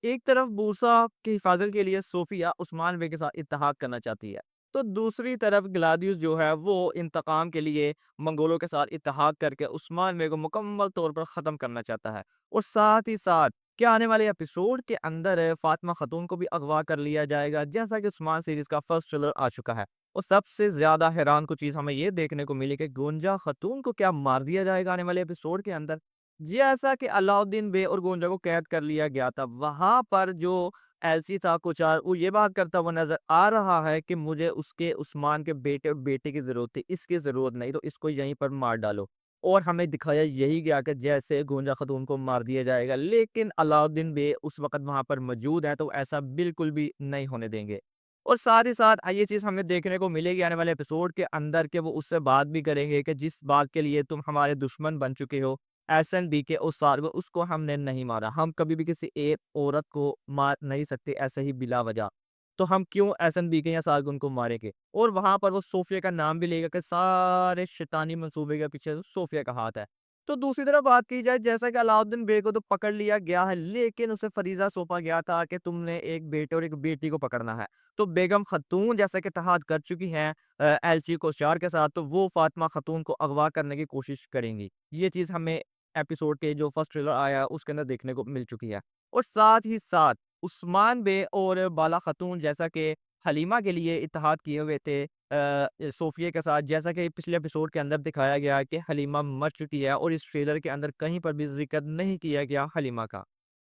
एक तरफ मूसा की हिफाजत के लिए सोफिया उस्मान बे के साथ इत्तेहाद करना चाहती है, तो दूसरी तरफ ग्लादियुस जो है वो इंतकाम के लिए मंगोलों के साथ इत्तेहाद करके उस्मान बे को मुकम्मल तौर पर ख़त्म करना चाहता है। और साथ ही साथ क्या आने वाले एपिसोड के अंदर फातिमा खातून को भी अगवा कर लिया जाएगा, जैसा कि उस्मान सीरीज़ का फर्स्ट ट्रेलर आ चुका है। और सबसे ज़्यादा हैरान कुछ चीज़ हमें ये देखने को मिली कि गोंजा खातून को क्या मार दिया जाएगा आने वाले एपिसोड के अंदर? जैसा कि अलाउद्दीन बे और गोंजा को कैद कर लिया गया था, वहाँ पर जो एलसी था कुचार, वो ये बात करता हुआ नज़र आ रहा है कि मुझे उसके उस्मान के बेटे और बेटे की ज़रूरत थी, इसकी ज़रूरत नहीं, तो इसको यहीं पर मार डालो। और हमें दिखाया यही गया कि जैसे गोंजा खातून को मार दिया जाएगा, लेकिन अलाउद्दीन बे उस वक़्त वहाँ पर मौजूद हैं, तो ऐसा बिल्कुल भी नहीं होने देंगे। और साथ ही साथ ये चीज़ हमें देखने को मिलेगी आने वाले एपिसोड के अंदर कि वो उससे बात भी करेंगे कि जिस बात के लिए तुम हमारे दुश्मन बन चुके हो, एसएनबी के उस सार को, उसको हमने नहीं मारा। हम कभी भी किसी एक औरत को मार नहीं सकते ऐसे ही बिला वजह। तो हम क्यों एसएनबी के या सारगुन को मारेंगे? और वहाँ पर वो सोफिया का नाम भी लेगा कि सारे शैतानी मंसूबे के पीछे तो सोफिया का हाथ है। तो दूसरी तरफ बात की जाए, जैसा कि अलाउद्दीन बे को तो पकड़ लिया गया है, लेकिन उसे फरीज़ा सौंपा गया था कि तुमने एक बेटे और एक बेटी को पकड़ना है। तो बेगम खातून जैसा कि इत्तेहाद कर चुकी हैं एलची कोषार के साथ, तो वो फातिमा खातून को अगवा करने की कोशिश करेंगी। ये चीज़ हमें एपिसोड के जो फर्स्ट ट्रेलर आया है उसके अंदर देखने को मिल चुकी है। और साथ ही साथ उस्मान बे और बाला खातून जैसा कि हलीमा के लिए इत्तेहाद किए हुए थे सोफिया के साथ, जैसा कि पिछले एपिसोड के अंदर दिखाया गया कि हलीमा मर चुकी है और इस ट्रेलर के अंदर कहीं पर भी ज़िक्र नहीं किया गया हलीमा का।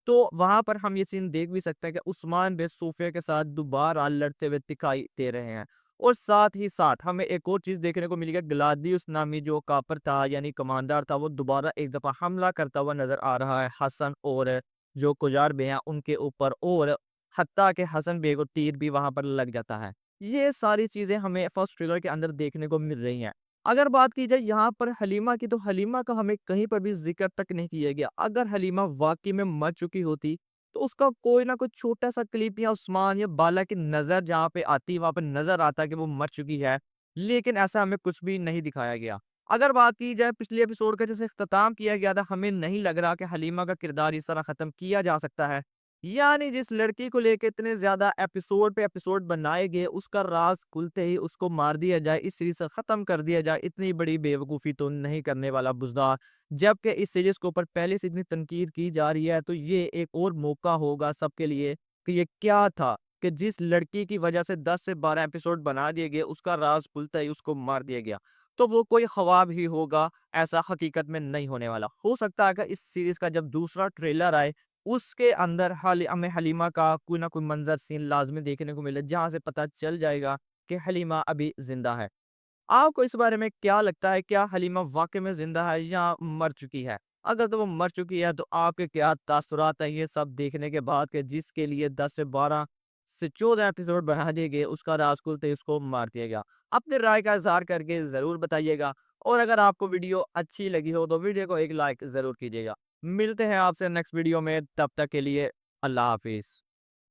तो वहाँ पर हम ये सीन देख भी सकते हैं कि उस्मान बे सोफिया के साथ दोबारा लड़ते हुए दिखाई दे रहे हैं। और साथ ही साथ हमें एक और चीज़ देखने को मिलेगा, ग्लादियुस नामी जो कापर था यानी कमांडर था, वो दोबारा एक दफ़ा हमला करता हुआ नज़र आ रहा है हसन और जो कुजार बे हैं उनके ऊपर, और हत्ता कि हसन बे को तीर भी वहाँ पर लग जाता है। ये सारी चीज़ें हमें फर्स्ट ट्रेलर के अंदर देखने को मिल रही हैं। अगर बात की जाए यहाँ पर हलीमा की, तो हलीमा का हमें कहीं पर भी ज़िक्र तक नहीं किया गया। अगर हलीमा वाक़ई में मर चुकी होती, तो उसका कोई ना कोई छोटा-सा क्लिप या उस्मान या बाला की नज़र जहाँ पे आती, वहाँ पे नज़र आता कि वो मर चुकी है। लेकिन ऐसा हमें कुछ भी नहीं दिखाया गया। अगर बात की जाए पिछले एपिसोड का जैसे इख्तिताम किया गया था, हमें नहीं लग रहा कि हलीमा का किरदार इस तरह ख़त्म किया जा सकता है। यानी जिस लड़की को लेके इतने ज़्यादा एपिसोड पे एपिसोड बनाए गए, उसका राज़ खुलते ही उसको मार दिया जाए, इस सीरीज़ से ख़त्म कर दिया जाए, इतनी बड़ी बेवकूफ़ी तो नहीं करने वाला बुज़दार। जबकि इस सीरीज़ के ऊपर पहले से इतनी तनकीद की जा रही है, तो ये एक और मौका होगा सबके लिए कि ये क्या था कि जिस लड़की की वजह से 10 से 12 एपिसोड बना दिए गए, उसका राज़ खुलते ही उसको मार दिया गया। तो वो कोई ख्वाब ही होगा, ऐसा हकीकत में नहीं होने वाला। हो सकता है कि इस सीरीज़ का जब दूसरा ट्रेलर आए, उसके अंदर हमें हलीमा का कोई ना कोई मंज़र सीन लाज़मी देखने को मिले, जहाँ से पता चल जाएगा कि हलीमा अभी ज़िंदा है। आपको इस बारे में क्या लगता है, क्या हलीमा वाक़ई में ज़िंदा है या मर चुकी है? अगर तो वो मर चुकी है, तो आपके क्या तासुरात हैं ये सब देखने के बाद कि जिसके लिए 10 से 12 से 14 एपिसोड बढ़ा दिए गए, उसका राज़ खुलते ही उसको मार दिया गया। अपनी राय का इज़हार करके ज़रूर बताइएगा, और अगर आपको वीडियो अच्छी लगी हो, तो वीडियो को एक लाइक ज़रूर कीजिएगा। मिलते हैं आपसे नेक्स्ट वीडियो में, तब तक के लिए अल्लाह हाफ़िज़।